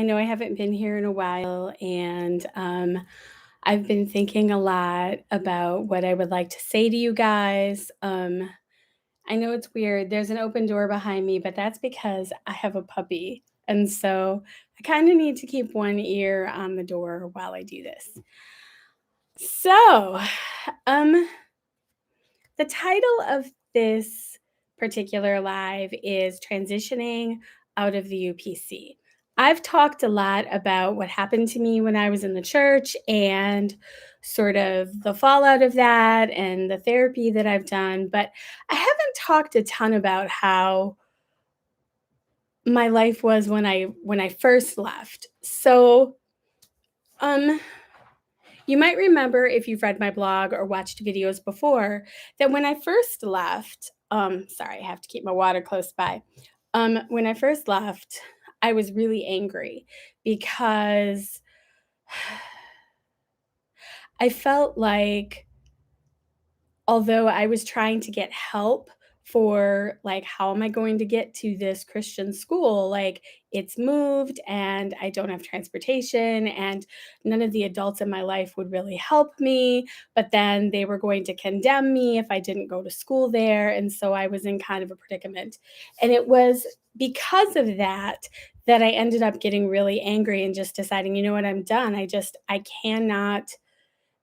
know I haven't been here in a while, and I've been thinking a lot about what I would like to say to you guys. I know it's weird. There's an open door behind me, but that's because I have a puppy. And so I kind of need to keep one ear on the door while I do this. So, um, the title of this particular live is Transitioning Out of the UPC. I've talked a lot about what happened to me when I was in the church and sort of the fallout of that and the therapy that I've done, but I haven't talked a ton about how my life was when I first left. So, um you might remember if you've read my blog or watched videos before that when I first left, sorry, I have to keep my water close by. When I first left, I was really angry because I felt like although I was trying to get help for like how am I going to get to this Christian school, like it's moved and I don't have transportation and none of the adults in my life would really help me, but then they were going to condemn me if I didn't go to school there, and so I was in kind of a predicament. And it was because of that that I ended up getting really angry and just deciding, you know what, I'm done. I cannot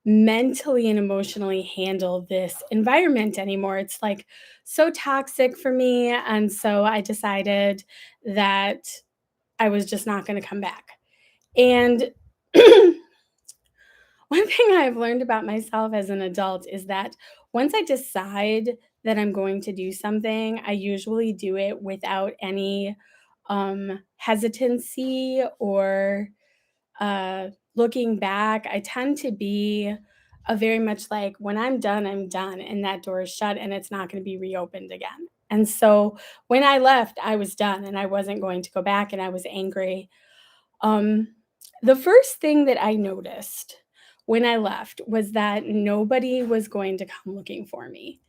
mentally and emotionally handle this environment anymore. It's like so toxic for me. And so I decided that I was just not going to come back. And one thing I've learned about myself as an adult is that once I decide that I'm going to do something, I usually do it without any hesitancy or looking back. I tend to be a very much like when I'm done, and that door is shut and it's not going to be reopened again. And so when I left, I was done and I wasn't going to go back and I was angry. Um, the first thing that I noticed when I left was that nobody was going to come looking for me.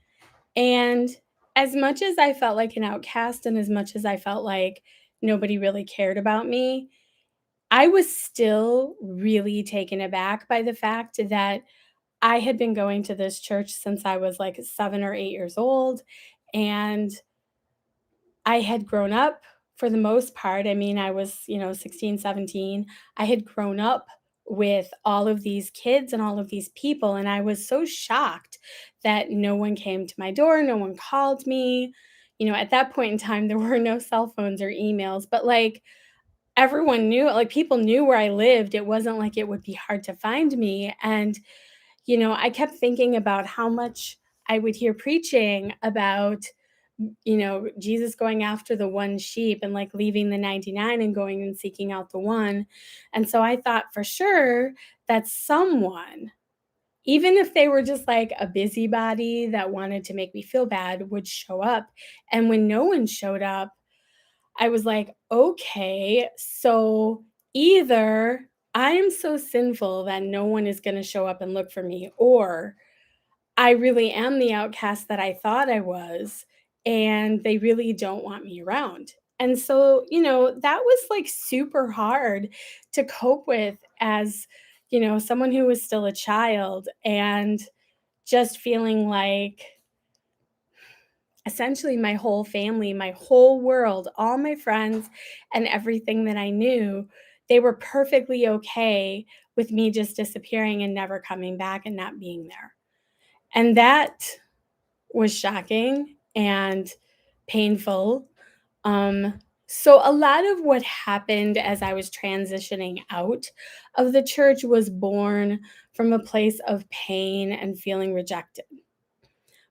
And as much as I felt like an outcast and as much as I felt like nobody really cared about me, I was still really taken aback by the fact that I had been going to this church since I was like 7 or 8 years old, and I had grown up for the most part. I mean, I was, 16, 17. I had grown up with all of these kids and all of these people, and I was so shocked that no one came to my door, no one called me. At that point in time, there were no cell phones or emails, but like everyone knew, like people knew where I lived. It wasn't like it would be hard to find me. And, I kept thinking about how much I would hear preaching about, Jesus going after the one sheep and like leaving the 99 and going and seeking out the one. And so I thought for sure that someone, even if they were just like a busybody that wanted to make me feel bad, would show up. And when no one showed up, I was like, okay, so either I am so sinful that no one is going to show up and look for me, or I really am the outcast that I thought I was, and they really don't want me around. And so, that was like super hard to cope with as, someone who was still a child and just feeling like essentially my whole family, my whole world, all my friends, and everything that I knew, they were perfectly okay with me just disappearing and never coming back and not being there. And that was shocking and painful. So, a lot of what happened as I was transitioning out of the church was born from a place of pain and feeling rejected.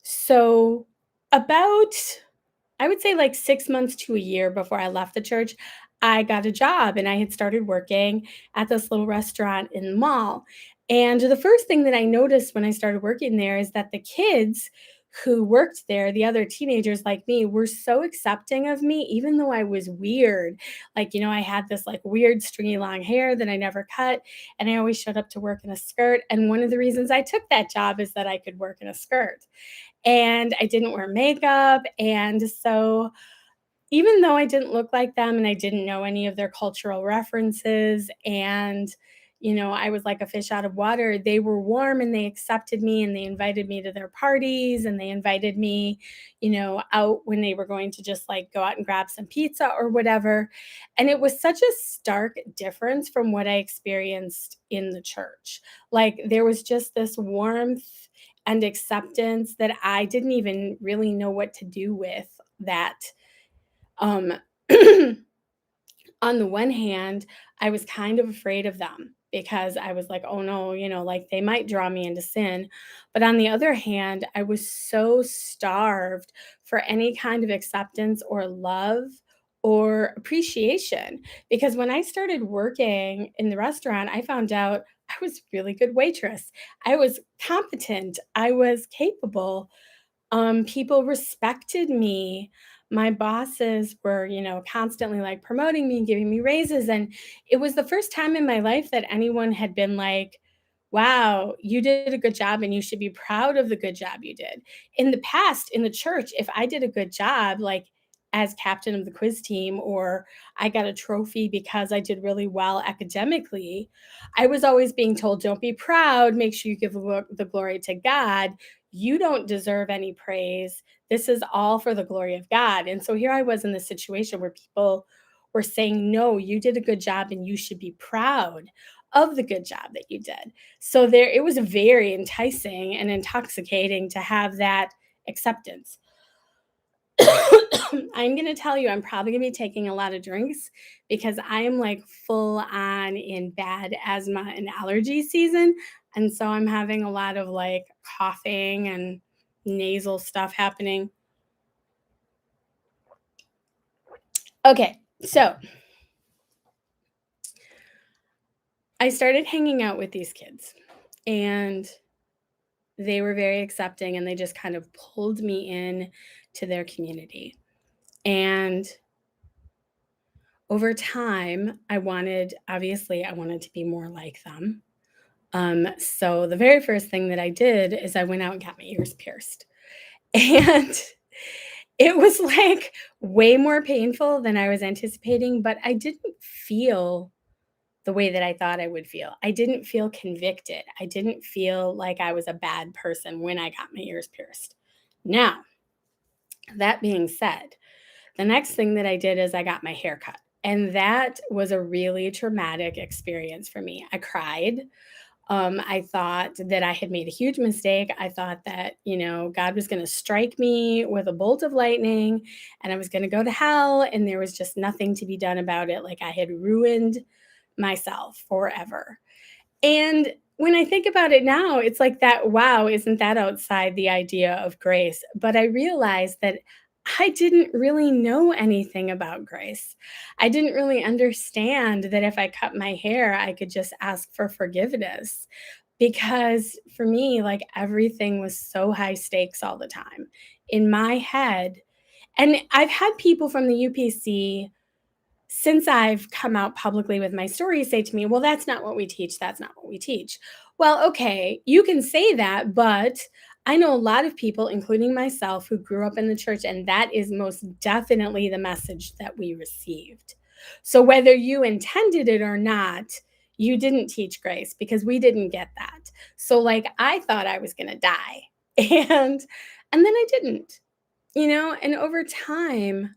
So, about I would say like 6 months to a year before I left the church, I got a job and I had started working at this little restaurant in the mall. And the first thing that I noticed when I started working there is that the kids who worked there, the other teenagers like me, were so accepting of me, even though I was weird. Like, I had this like weird stringy long hair that I never cut, and I always showed up to work in a skirt. And one of the reasons I took that job is that I could work in a skirt and I didn't wear makeup. And so even though I didn't look like them and I didn't know any of their cultural references and I was like a fish out of water, they were warm and they accepted me and they invited me to their parties and they invited me, out when they were going to just like go out and grab some pizza or whatever. And it was such a stark difference from what I experienced in the church. Like there was just this warmth and acceptance that I didn't even really know what to do with that. um, on the one hand, I was kind of afraid of them because I was like, oh no, like they might draw me into sin. But on the other hand, I was so starved for any kind of acceptance or love or appreciation. Because when I started working in the restaurant, I found out I was a really good waitress. I was competent. I was capable. People respected me. My bosses were, constantly like promoting me and giving me raises. And it was the first time in my life that anyone had been like, wow, you did a good job and you should be proud of the good job you did. In the past, in the church, if I did a good job, like as captain of the quiz team, or I got a trophy because I did really well academically, I was always being told, don't be proud, make sure you give the glory to God. You don't deserve any praise. This is all for the glory of God. And so here I was in this situation where people were saying, no, you did a good job and you should be proud of the good job that you did. So there it was very enticing and intoxicating to have that acceptance. I'm going to tell you, I'm probably going to be taking a lot of drinks because I am like full on in bad asthma and allergy season. And so I'm having a lot of like coughing and nasal stuff happening. Okay, so I started hanging out with these kids and they were very accepting and they just kind of pulled me in to their community. And over time, I wanted to be more like them. So the very first thing that I did is I went out and got my ears pierced. And it was like way more painful than I was anticipating, but I didn't feel the way that I thought I would feel. I didn't feel convicted. I didn't feel like I was a bad person when I got my ears pierced. Now, that being said, the next thing that I did is I got my hair cut. And that was a really traumatic experience for me. I cried. I thought that I had made a huge mistake. I thought that, God was going to strike me with a bolt of lightning and I was going to go to hell and there was just nothing to be done about it. Like I had ruined myself forever. And when I think about it now, it's like that, wow, isn't that outside the idea of grace? But I realized that I didn't really know anything about grace. I didn't really understand that if I cut my hair, I could just ask for forgiveness. Because for me, like everything was so high stakes all the time in my head. And I've had people from the UPC since I've come out publicly with my story say to me, well, that's not what we teach. That's not what we teach. Well, okay, you can say that, but I know a lot of people, including myself, who grew up in the church, and that is most definitely the message that we received. So whether you intended it or not, you didn't teach grace because we didn't get that. So like I thought I was going to die. And then I didn't. And over time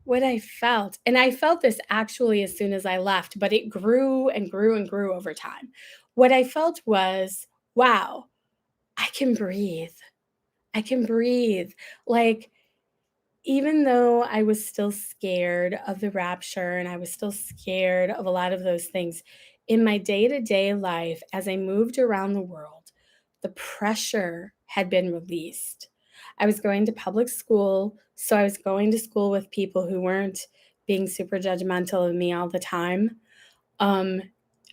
what I felt, and I felt this actually as soon as I left, but it grew and grew and grew over time. What I felt was, wow, I can breathe. I can breathe. Like, even though I was still scared of the rapture and I was still scared of a lot of those things, in my day to day life, as I moved around the world, the pressure had been released. I was going to public school, so I was going to school with people who weren't being super judgmental of me all the time. Um,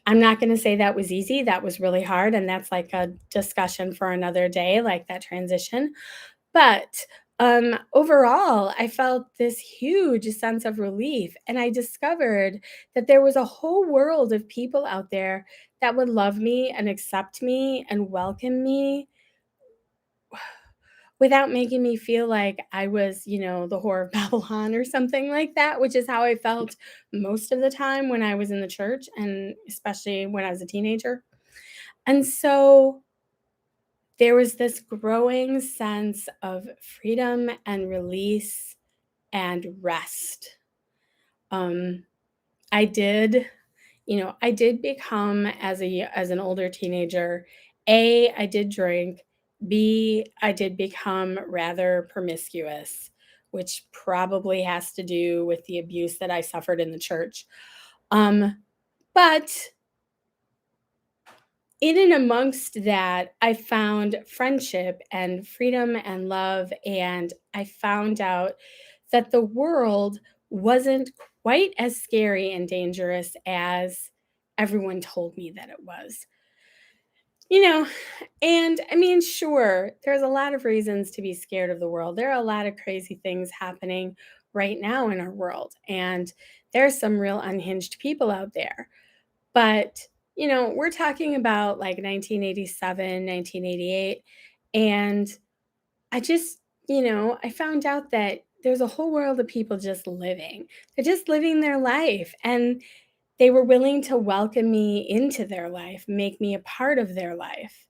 I'm not going to say that was easy. That was really hard. And that's like a discussion for another day, like that transition. But overall, I felt this huge sense of relief. And I discovered that there was a whole world of people out there that would love me and accept me and welcome me without making me feel like I was, the whore of Babylon or something like that, which is how I felt most of the time when I was in the church and especially when I was a teenager. And so there was this growing sense of freedom and release and rest. Um, I did, I did become as an older teenager, A, I did drink, B, I did become rather promiscuous, which probably has to do with the abuse that I suffered in the church. But in and amongst that, I found friendship and freedom and love. And I found out that the world wasn't quite as scary and dangerous as everyone told me that it was. You know, and I mean, sure, there's a lot of reasons to be scared of the world. There are a lot of crazy things happening right now in our world. And there's some real unhinged people out there. But, we're talking about like 1987, 1988. And I just, I found out that there's a whole world of people just living. They're just living their life. And they were willing to welcome me into their life, make me a part of their life.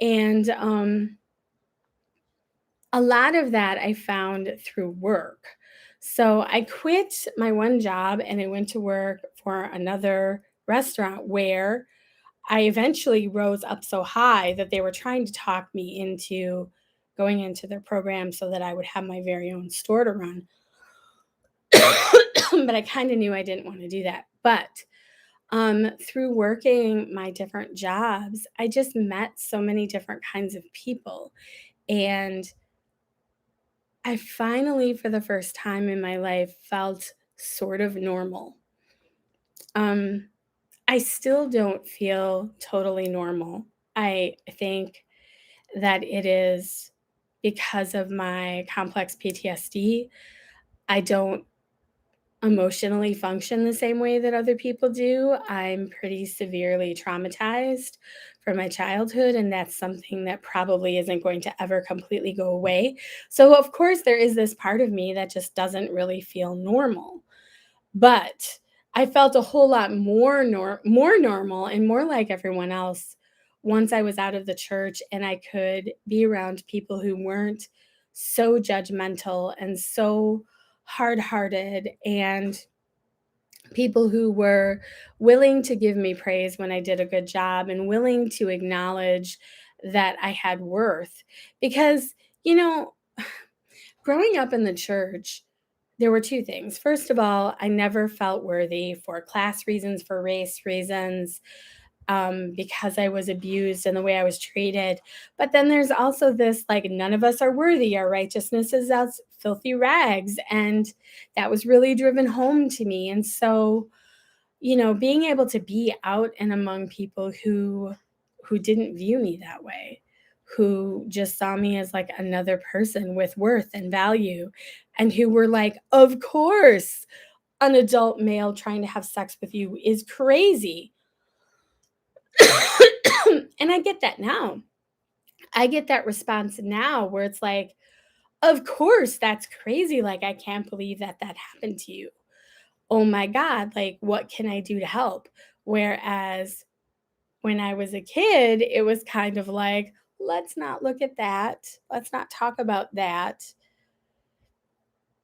And a lot of that I found through work. So I quit my one job and I went to work for another restaurant where I eventually rose up so high that they were trying to talk me into going into their program so that I would have my very own store to run. But I kind of knew I didn't want to do that. But through working my different jobs, I just met so many different kinds of people. And I finally, for the first time in my life, felt sort of normal. Um, I still don't feel totally normal. I think that it is because of my complex PTSD. I don't emotionally function the same way that other people do. I'm pretty severely traumatized from my childhood, and that's something that probably isn't going to ever completely go away. So, of course, there is this part of me that just doesn't really feel normal. But I felt a whole lot more normal and more like everyone else once I was out of the church and I could be around people who weren't so judgmental and so hard-hearted, and people who were willing to give me praise when I did a good job and willing to acknowledge that I had worth. Because, you know, growing up in the church, there were two things. First of all, I never felt worthy for class reasons, for race reasons, because I was abused and the way I was treated. But then there's also this like, none of us are worthy. Our righteousness is as filthy rags. And that was really driven home to me. And so, being able to be out and among people who didn't view me that way, who just saw me as like another person with worth and value, and who were like, of course, an adult male trying to have sex with you is crazy. And I get that now. I get that response now where it's like, of course, that's crazy. Like, I can't believe that that happened to you. Oh my God, like, what can I do to help? Whereas when I was a kid, it was kind of like, let's not look at that. Let's not talk about that.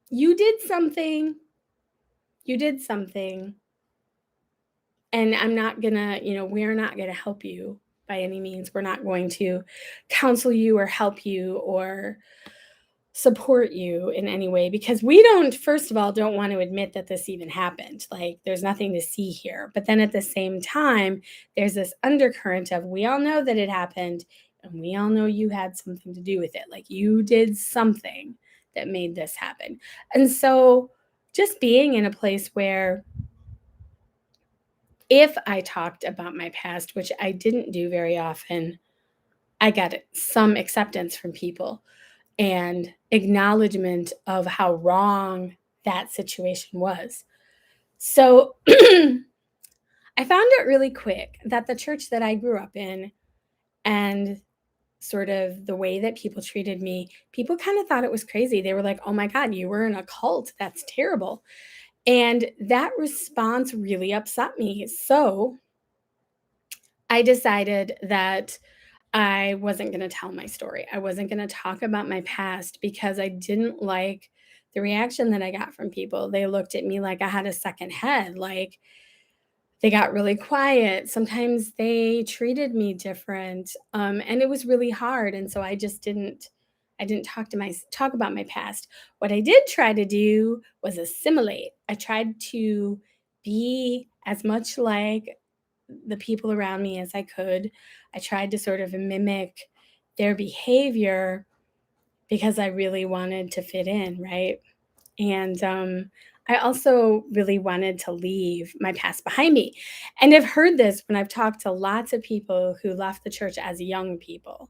You did something. You did something. And I'm not gonna, we're not gonna help you by any means. We're not going to counsel you or help you or support you in any way because we don't, first of all, don't want to admit that this even happened. Like, there's nothing to see here. But then at the same time, there's this undercurrent of we all know that it happened and we all know you had something to do with it. Like, you did something that made this happen. And so just being in a place where if I talked about my past, which I didn't do very often, I got some acceptance from people and acknowledgement of how wrong that situation was. So I found it really quick that the church that I grew up in and sort of the way that people treated me, people kind of thought it was crazy. They were like, "Oh my God, you were in a cult. That's terrible." And that response really upset me. So I decided that I wasn't going to tell my story. I wasn't going to talk about my past because I didn't like the reaction that I got from people. They looked at me like I had a second head, like they got really quiet. Sometimes they treated me different, and it was really hard. And so I didn't talk about my past. What I did try to do was assimilate. I tried to be as much like the people around me as I could. I tried to sort of mimic their behavior because I really wanted to fit in, right? And I also really wanted to leave my past behind me. And I've heard this when I've talked to lots of people who left the church as young people.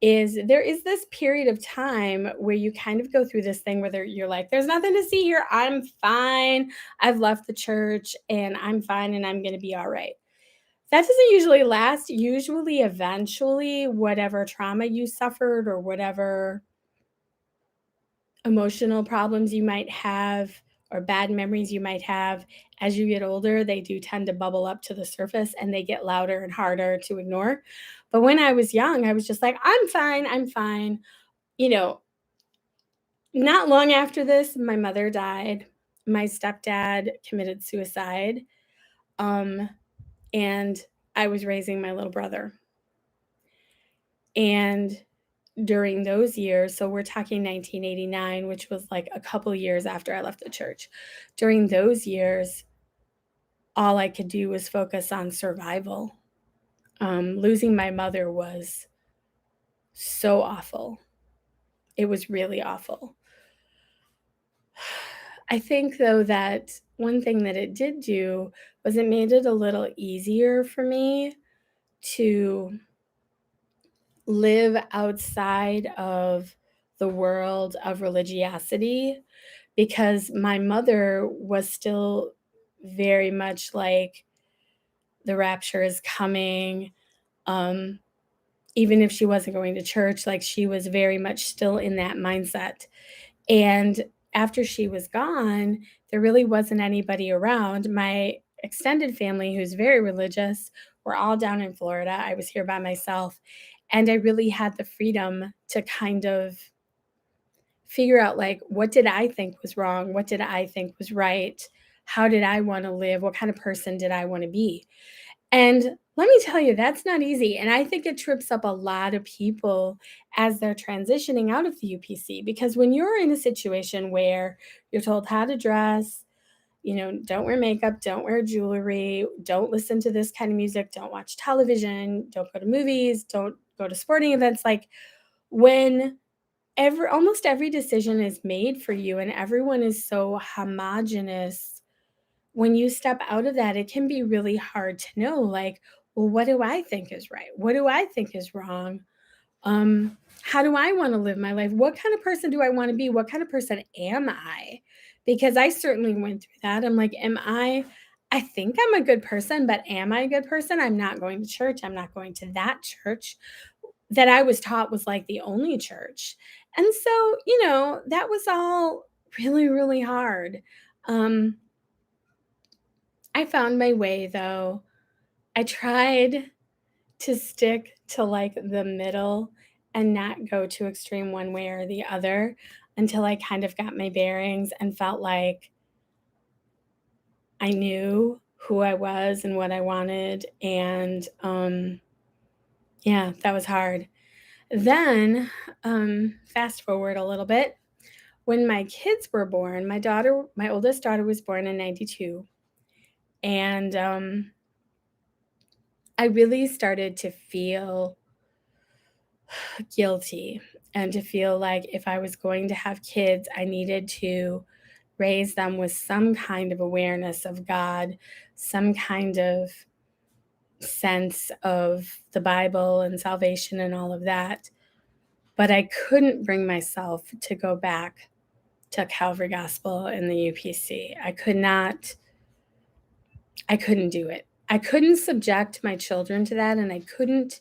Is there is this period of time where you kind of go through this thing where you're like, there's nothing to see here. I'm fine. I've left the church and I'm fine and I'm going to be all right. That doesn't usually last. Usually, eventually, whatever trauma you suffered or whatever emotional problems you might have or bad memories you might have, as you get older, they do tend to bubble up to the surface and they get louder and harder to ignore. But when I was young, I was just like, I'm fine. I'm fine. You know, not long after this, my mother died. My stepdad committed suicide. Um, and I was raising my little brother. And during those years, so we're talking 1989, which was like a couple years after I left the church. During those years, all I could do was focus on survival. Losing my mother was so awful. It was really awful. I think, though, that one thing that it did do was it made it a little easier for me to live outside of the world of religiosity because my mother was still very much like the rapture is coming. Um, Even if she wasn't going to church, like she was very much still in that mindset. And after she was gone, there really wasn't anybody around. My extended family, who's very religious, were all down in Florida. I was here by myself. And I really had the freedom to kind of figure out like what did I think was wrong? What did I think was right? How did I want to live? What kind of person did I want to be? And let me tell you, that's not easy. And I think it trips up a lot of people as they're transitioning out of the UPC because when you're in a situation where you're told how to dress, don't wear makeup, don't wear jewelry, don't listen to this kind of music, don't watch television, don't go to movies, don't go to sporting events, like when almost every decision is made for you and everyone is so homogenous. When you step out of that, it can be really hard to know, like, well, what do I think is right? What do I think is wrong? How do I want to live my life? What kind of person do I want to be? What kind of person am I? Because I certainly went through that. I'm like, I think I'm a good person, but am I a good person? I'm not going to church. I'm not going to that church that I was taught was like the only church. And so, that was all really, really hard. Um, I found my way though. I tried to stick to like the middle and not go too extreme one way or the other until I kind of got my bearings and felt like I knew who I was and what I wanted. And yeah, that was hard. Then, fast forward a little bit. When my kids were born, my oldest daughter was born in 92. And I really started to feel guilty and to feel like if I was going to have kids, I needed to raise them with some kind of awareness of God, some kind of sense of the Bible and salvation and all of that. But I couldn't bring myself to go back to Calvary Gospel in the UPC. I couldn't do it. I couldn't subject my children to that, and I couldn't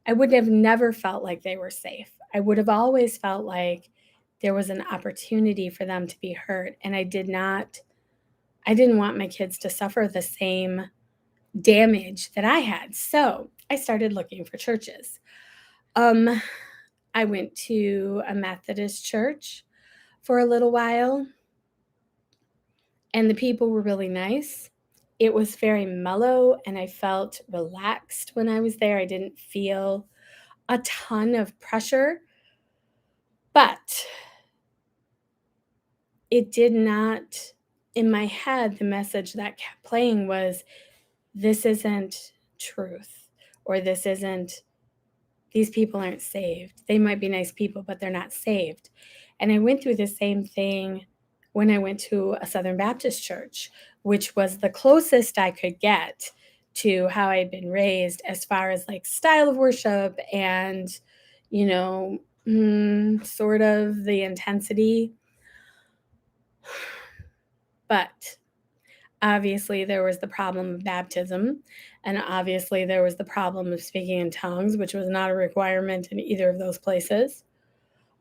I would have never felt like they were safe. I would have always felt like there was an opportunity for them to be hurt, and I didn't want my kids to suffer the same damage that I had. So, I started looking for churches. Um, I went to a Methodist church for a little while, and the people were really nice. It was very mellow, and I felt relaxed when I was there. I didn't feel a ton of pressure, but it did not, in my head, the message that kept playing was, this isn't truth, or this isn't, these people aren't saved. They might be nice people, but they're not saved. And I went through the same thing when I went to a Southern Baptist church, which was the closest I could get to how I'd been raised as far as like style of worship and, you know, sort of the intensity. But obviously, there was the problem of baptism, and obviously, there was the problem of speaking in tongues, which was not a requirement in either of those places.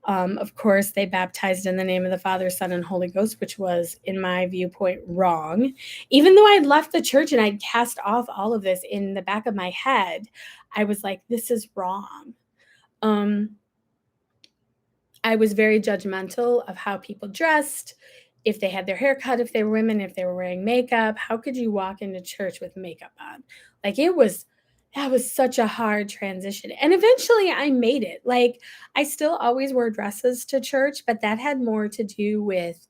Of course, they baptized in the name of the Father, Son, and Holy Ghost, which was, in my viewpoint, wrong. Even though I'd left the church and I'd cast off all of this in the back of my head, I was like, this is wrong. Um, I was very judgmental of how people dressed, if they had their hair cut, if they were women, if they were wearing makeup. How could you walk into church with makeup on? Like that was such a hard transition. And eventually I made it. Like I still always wore dresses to church, but that had more to do with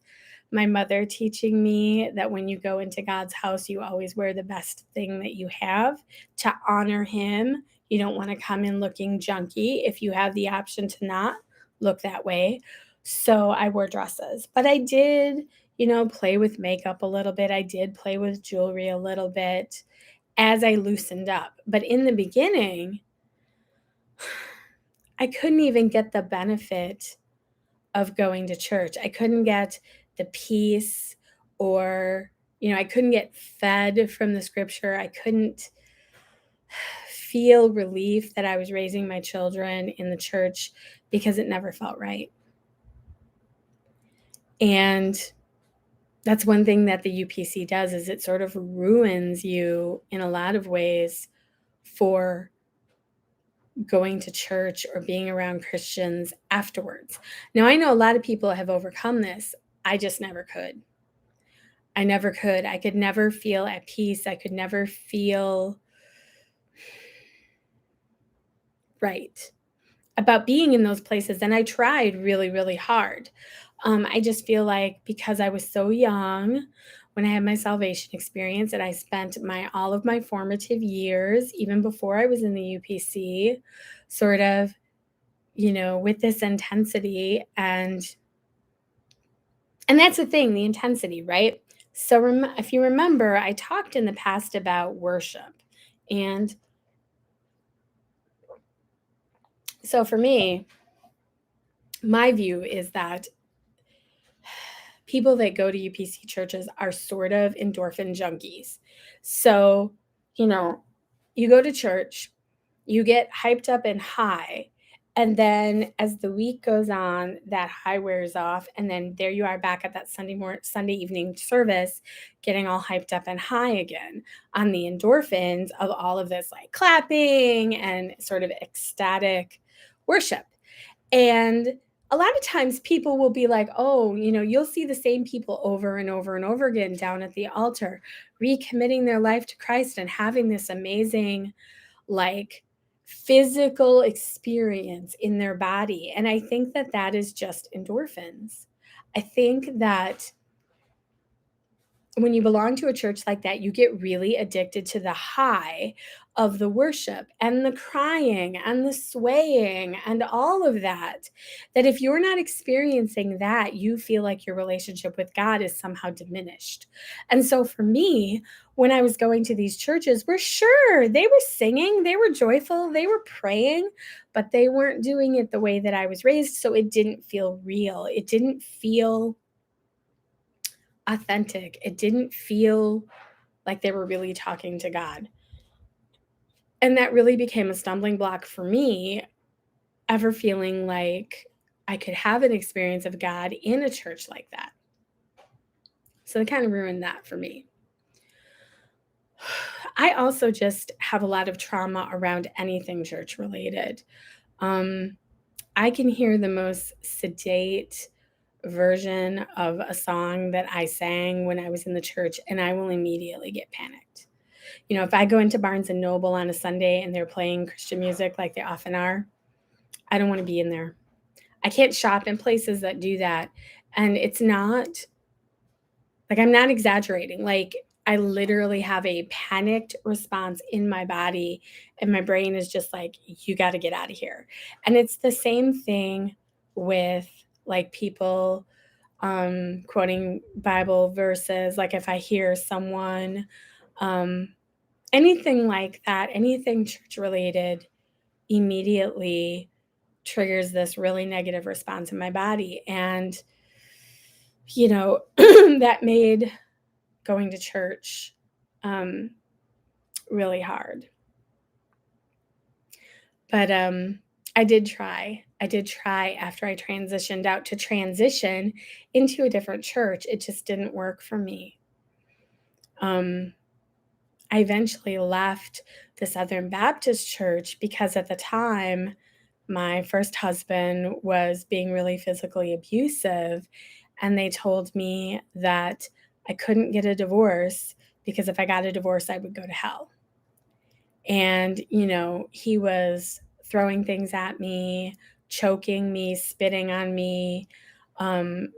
my mother teaching me that when you go into God's house, you always wear the best thing that you have to honor him. You don't want to come in looking junky if you have the option to not look that way. So I wore dresses, but I did, play with makeup a little bit. I did play with jewelry a little bit as I loosened up. But in the beginning, I couldn't even get the benefit of going to church. I couldn't get the peace, or, I couldn't get fed from the scripture. I couldn't feel relief that I was raising my children in the church because it never felt right. And that's one thing that the UPC does, is it sort of ruins you in a lot of ways for going to church or being around Christians afterwards. Now, I know a lot of people have overcome this. I just never could. I never could. I could never feel at peace. I could never feel right about being in those places. And I tried really, really hard. I just feel like because I was so young when I had my salvation experience, and I spent all of my formative years, even before I was in the UPC, sort of, with this intensity. And that's the thing, the intensity, right? So if you remember, I talked in the past about worship. And so for me, my view is that people that go to UPC churches are sort of endorphin junkies. So, you know, you go to church, you get hyped up and high, and then as the week goes on, that high wears off, and then there you are back at that Sunday evening service, getting all hyped up and high again on the endorphins of all of this like clapping and sort of ecstatic worship. And a lot of times people will be like, oh, you'll see the same people over and over and over again down at the altar, recommitting their life to Christ and having this amazing, like, physical experience in their body. And I think that that is just endorphins. I think that when you belong to a church like that, you get really addicted to the high of the worship and the crying and the swaying and all of that. That if you're not experiencing that, you feel like your relationship with God is somehow diminished. And so for me, when I was going to these churches, we're sure they were singing, they were joyful, they were praying, but they weren't doing it the way that I was raised. So it didn't feel real. It didn't feel authentic. It didn't feel like they were really talking to God. And that really became a stumbling block for me, ever feeling like I could have an experience of God in a church like that. So it kind of ruined that for me. I also just have a lot of trauma around anything church related. Um, I can hear the most sedate version of a song that I sang when I was in the church, and I will immediately get panicked. If I go into Barnes and Noble on a Sunday and they're playing Christian music like they often are, I don't want to be in there. I can't shop in places that do that. And it's not like, I'm not exaggerating. Like, I literally have a panicked response in my body, and my brain is just like, you got to get out of here. And it's the same thing with like people quoting Bible verses. Like, if I hear someone, um, anything like that, anything church related, immediately triggers this really negative response in my body. And, that made going to church really hard. But I did try. I did try after I transitioned out to transition into a different church. It just didn't work for me. I eventually left the Southern Baptist Church because at the time, my first husband was being really physically abusive, and they told me that I couldn't get a divorce because if I got a divorce, I would go to hell. And, he was throwing things at me, choking me, spitting on me,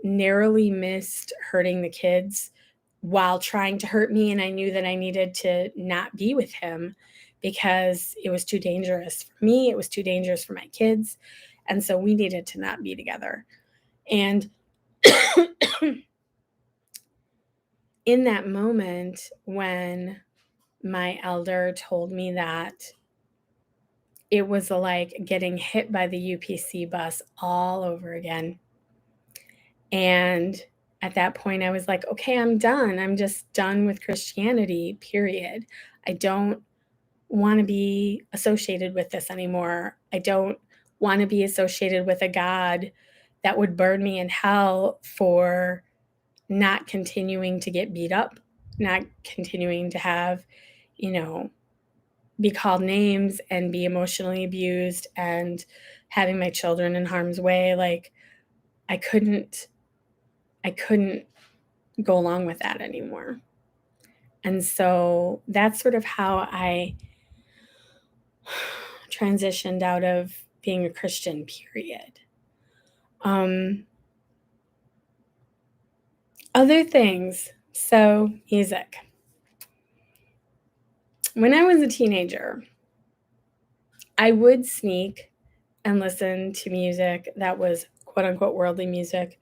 narrowly missed hurting the kids while trying to hurt me. And I knew that I needed to not be with him because it was too dangerous for me. It was too dangerous for my kids. And so we needed to not be together. And in that moment, when my elder told me that, it was like getting hit by the UPC bus all over again. And at that point, I was like, okay, I'm done. I'm just done with Christianity, period. I don't want to be associated with this anymore. I don't want to be associated with a God that would burn me in hell for not continuing to get beat up, not continuing to have, be called names and be emotionally abused and having my children in harm's way. Like, I couldn't go along with that anymore. And so that's sort of how I transitioned out of being a Christian, period. Other things. So, music. When I was a teenager, I would sneak and listen to music that was quote unquote worldly music.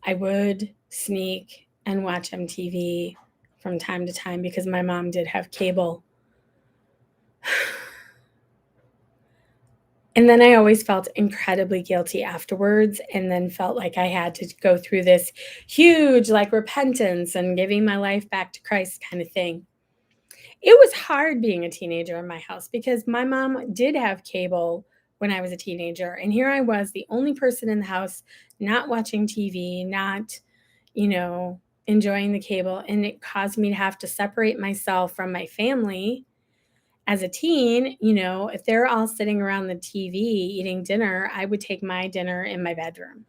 I would sneak and watch MTV from time to time because my mom did have cable. And then I always felt incredibly guilty afterwards, and then felt like I had to go through this huge, like, repentance and giving my life back to Christ kind of thing. It was hard being a teenager in my house because my mom did have cable when I was a teenager, and here I was, the only person in the house not watching TV, not, enjoying the cable, and it caused me to have to separate myself from my family. As a teen, if they're all sitting around the TV eating dinner, I would take my dinner in my bedroom.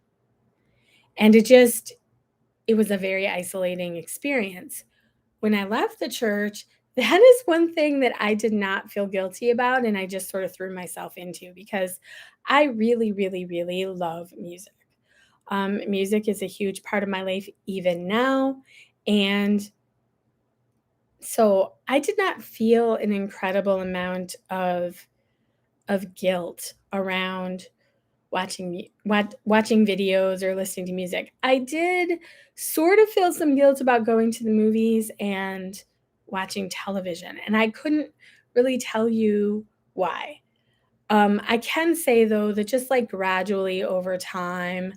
And it was a very isolating experience. When I left the church, that is one thing that I did not feel guilty about, and I just sort of threw myself into because I really, really, really love music. Music is a huge part of my life even now. And so I did not feel an incredible amount of guilt around watching videos or listening to music. I did sort of feel some guilt about going to the movies and watching television, and I couldn't really tell you why. I can say though that just like gradually over time,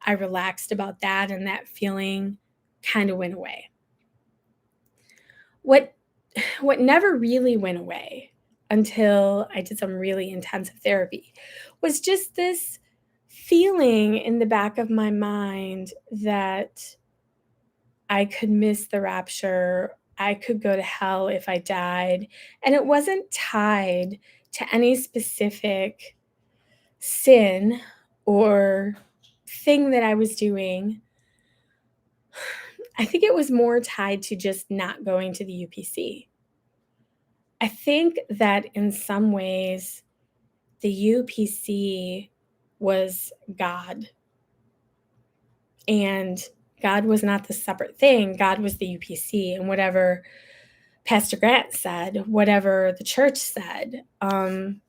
I relaxed about that, and that feeling kind of went away. What what never really went away until I did some really intensive therapy, was just this feeling in the back of my mind that I could miss the rapture. I could go to hell if I died. And it wasn't tied to any specific sin or thing that I was doing. I think it was more tied to just not going to the UPC. I think that in some ways, the UPC was God, and God was not the separate thing. God was the UPC, and whatever Pastor Grant said, whatever the church said,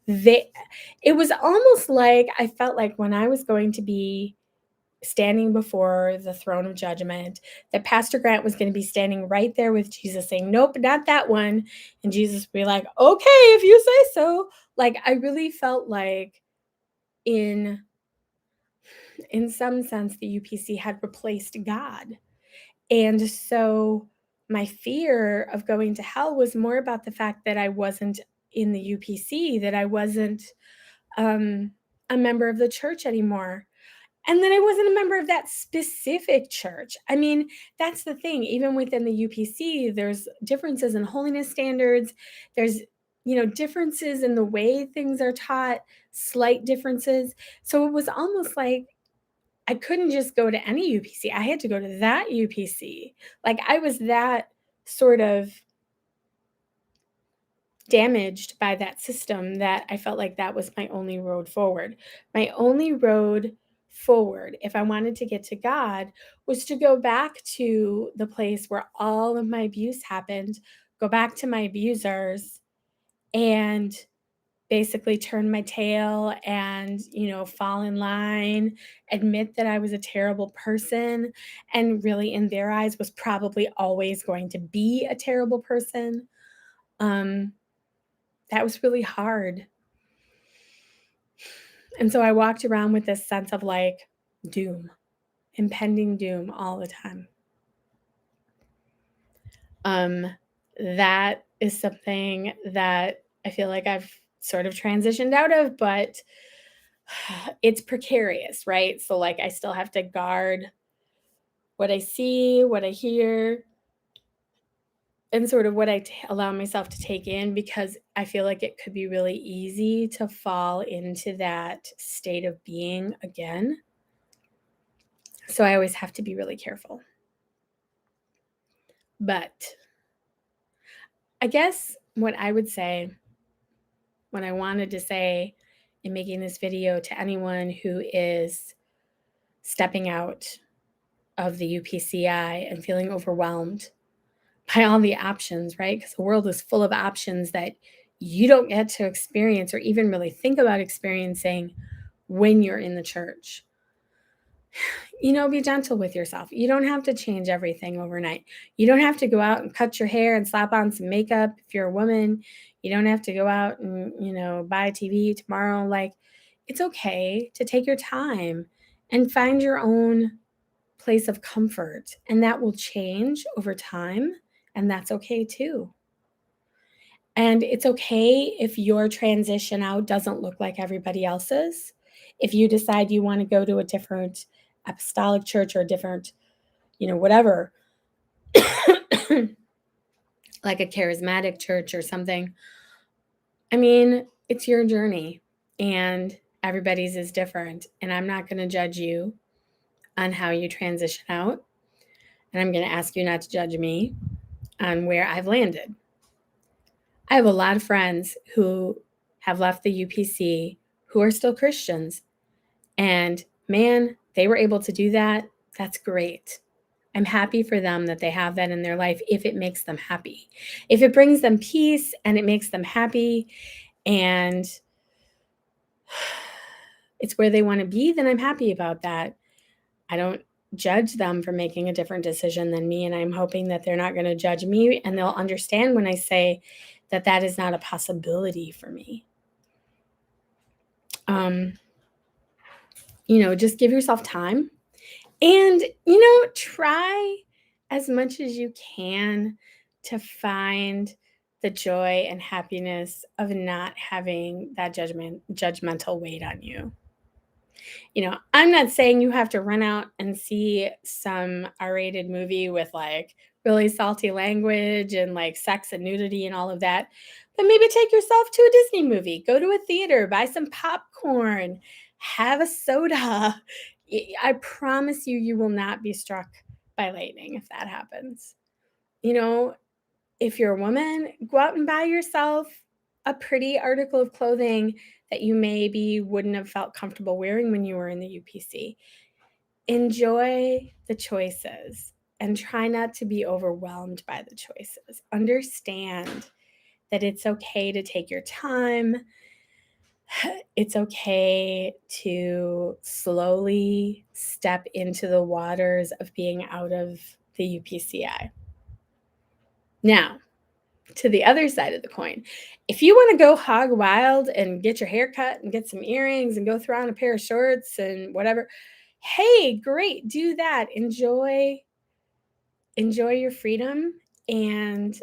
it was almost like I felt like when I was going to be standing before the throne of judgment, that Pastor Grant was going to be standing right there with Jesus saying, nope, not that one. And Jesus would be like, okay, if you say so. Like, I really felt like in some sense, the UPC had replaced God. And so my fear of going to hell was more about the fact that I wasn't in the UPC, that I wasn't a member of the church anymore. And then I wasn't a member of that specific church. I mean, that's the thing. Even within the UPC, there's differences in holiness standards. There's, differences in the way things are taught, slight differences. So it was almost like I couldn't just go to any UPC. I had to go to that UPC. Like, I was that sort of damaged by that system that I felt like that was my only road forward. My only road forward, if I wanted to get to God, was to go back to the place where all of my abuse happened, go back to my abusers, and basically turn my tail and, fall in line, admit that I was a terrible person, and really in their eyes was probably always going to be a terrible person. That was really hard. And so I walked around with this sense of like doom, impending doom all the time. That is something that I feel like I've sort of transitioned out of, but it's precarious, right? So like I still have to guard what I see, what I hear, and sort of what I allow myself to take in, because I feel like it could be really easy to fall into that state of being again. So I always have to be really careful. But I guess what I would say, what I wanted to say in making this video to anyone who is stepping out of the UPCI and feeling overwhelmed by all the options, right? Because the world is full of options that you don't get to experience or even really think about experiencing when you're in the church. Be gentle with yourself. You don't have to change everything overnight. You don't have to go out and cut your hair and slap on some makeup if you're a woman. You don't have to go out and, buy a TV tomorrow. Like, it's okay to take your time and find your own place of comfort, and that will change over time, and that's okay too. And it's okay if your transition out doesn't look like everybody else's. If you decide you want to go to a different apostolic church or a different, whatever, like a charismatic church or something. I mean, it's your journey and everybody's is different. And I'm not going to judge you on how you transition out. And I'm going to ask you not to judge me on where I've landed. I have a lot of friends who have left the UPC who are still Christians. And man, they were able to do that. That's great. I'm happy for them that they have that in their life if it makes them happy. If it brings them peace and it makes them happy and it's where they want to be, then I'm happy about that. I don't judge them for making a different decision than me, and I'm hoping that they're not going to judge me and they'll understand when I say that that is not a possibility for me. Just give yourself time and, try as much as you can to find the joy and happiness of not having that judgmental weight on you. I'm not saying you have to run out and see some R-rated movie with like really salty language and like sex and nudity and all of that. But maybe take yourself to a Disney movie, go to a theater, buy some popcorn, have a soda. I promise you, you will not be struck by lightning if that happens. You know, if you're a woman, go out and buy yourself a pretty article of clothing that you maybe wouldn't have felt comfortable wearing when you were in the UPC. Enjoy the choices and try not to be overwhelmed by the choices. Understand that it's okay to take your time. It's okay to slowly step into the waters of being out of the UPCI. Now, to the other side of the coin, if you want to go hog wild and get your hair cut and get some earrings and go throw on a pair of shorts and whatever, hey, great, do that. Enjoy your freedom, and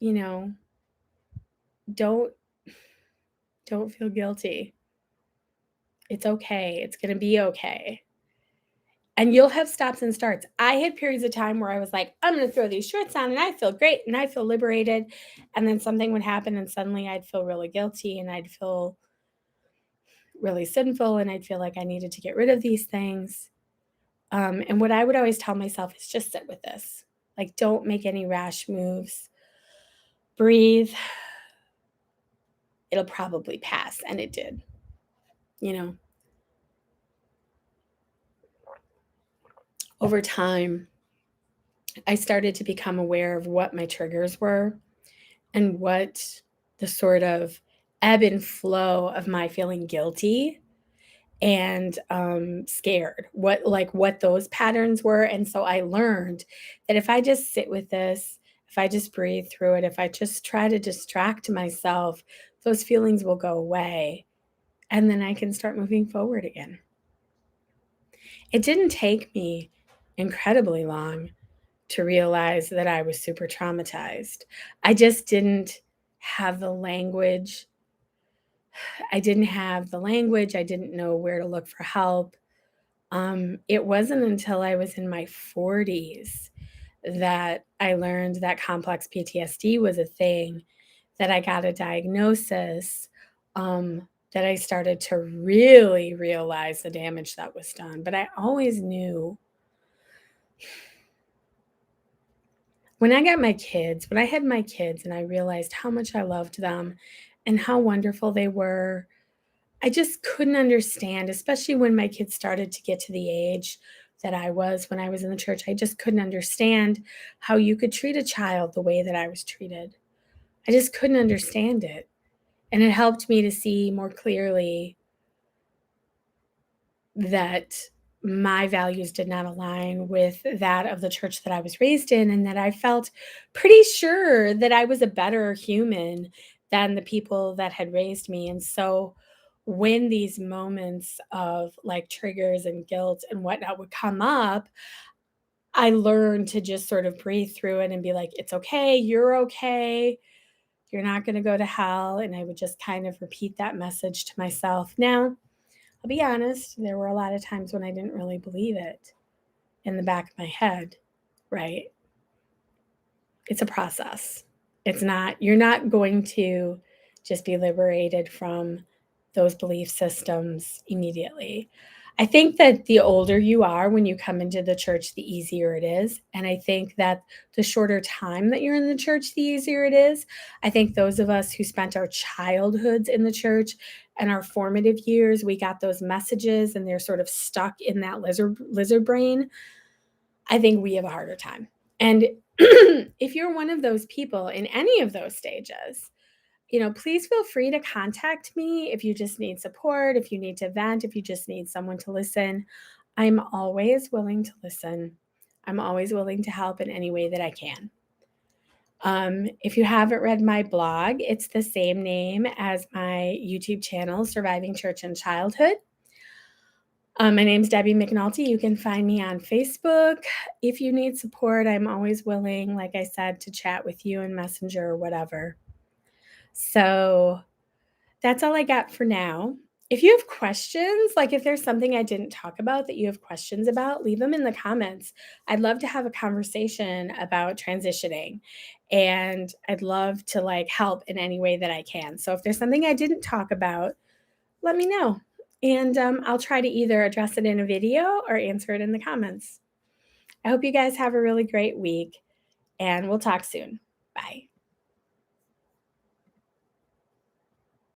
you know, don't feel guilty. It's okay. It's going to be okay. And you'll have stops and starts. I had periods of time where I was like, I'm going to throw these shorts on and I feel great and I feel liberated. And then something would happen and suddenly I'd feel really guilty and I'd feel really sinful and I'd feel like I needed to get rid of these things. And what I would always tell myself is just sit with this. Like, don't make any rash moves. Breathe. It'll probably pass. And it did. Over time, I started to become aware of what my triggers were and what the sort of ebb and flow of my feeling guilty and scared, what those patterns were. And so I learned that if I just sit with this, if I just breathe through it, if I just try to distract myself, those feelings will go away. And then I can start moving forward again. It didn't take me incredibly long to realize that I was super traumatized. I just didn't have the language. I didn't know where to look for help. It wasn't until I was in my 40s that I learned that complex PTSD was a thing, that I got a diagnosis, that I started to really realize the damage that was done. But I always knew. When I had my kids and I realized how much I loved them and how wonderful they were, I just couldn't understand, especially when my kids started to get to the age that I was when I was in the church. I just couldn't understand how you could treat a child the way that I was treated. I just couldn't understand it. And it helped me to see more clearly that my values did not align with that of the church that I was raised in, and that I felt pretty sure that I was a better human than the people that had raised me. And so when these moments of like triggers and guilt and whatnot would come up, I learned to just sort of breathe through it and be like, it's okay, you're not going to go to hell. And I would just kind of repeat that message to myself. Now, I'll be honest, there were a lot of times when I didn't really believe it in the back of my head, right? It's a process. You're not going to just be liberated from those belief systems immediately. I think that the older you are when you come into the church, the easier it is. And I think that the shorter time that you're in the church, the easier it is. I think those of us who spent our childhoods in the church and our formative years, we got those messages and they're sort of stuck in that lizard brain. I think we have a harder time. And if you're one of those people in any of those stages, please feel free to contact me if you just need support, if you need to vent, if you just need someone to listen. I'm always willing to listen. I'm always willing to help in any way that I can. If you haven't read my blog, it's the same name as my YouTube channel, Surviving Church and Childhood. My name's Debbie McNulty. You can find me on Facebook. If you need support, I'm always willing, like I said, to chat with you in Messenger or whatever. So that's all I got for now. If you have questions, like if there's something I didn't talk about that you have questions about, leave them in the comments. I'd love to have a conversation about transitioning, and I'd love to like help in any way that I can. So if there's something I didn't talk about, let me know. And I'll try to either address it in a video or answer it in the comments. I hope you guys have a really great week, and we'll talk soon.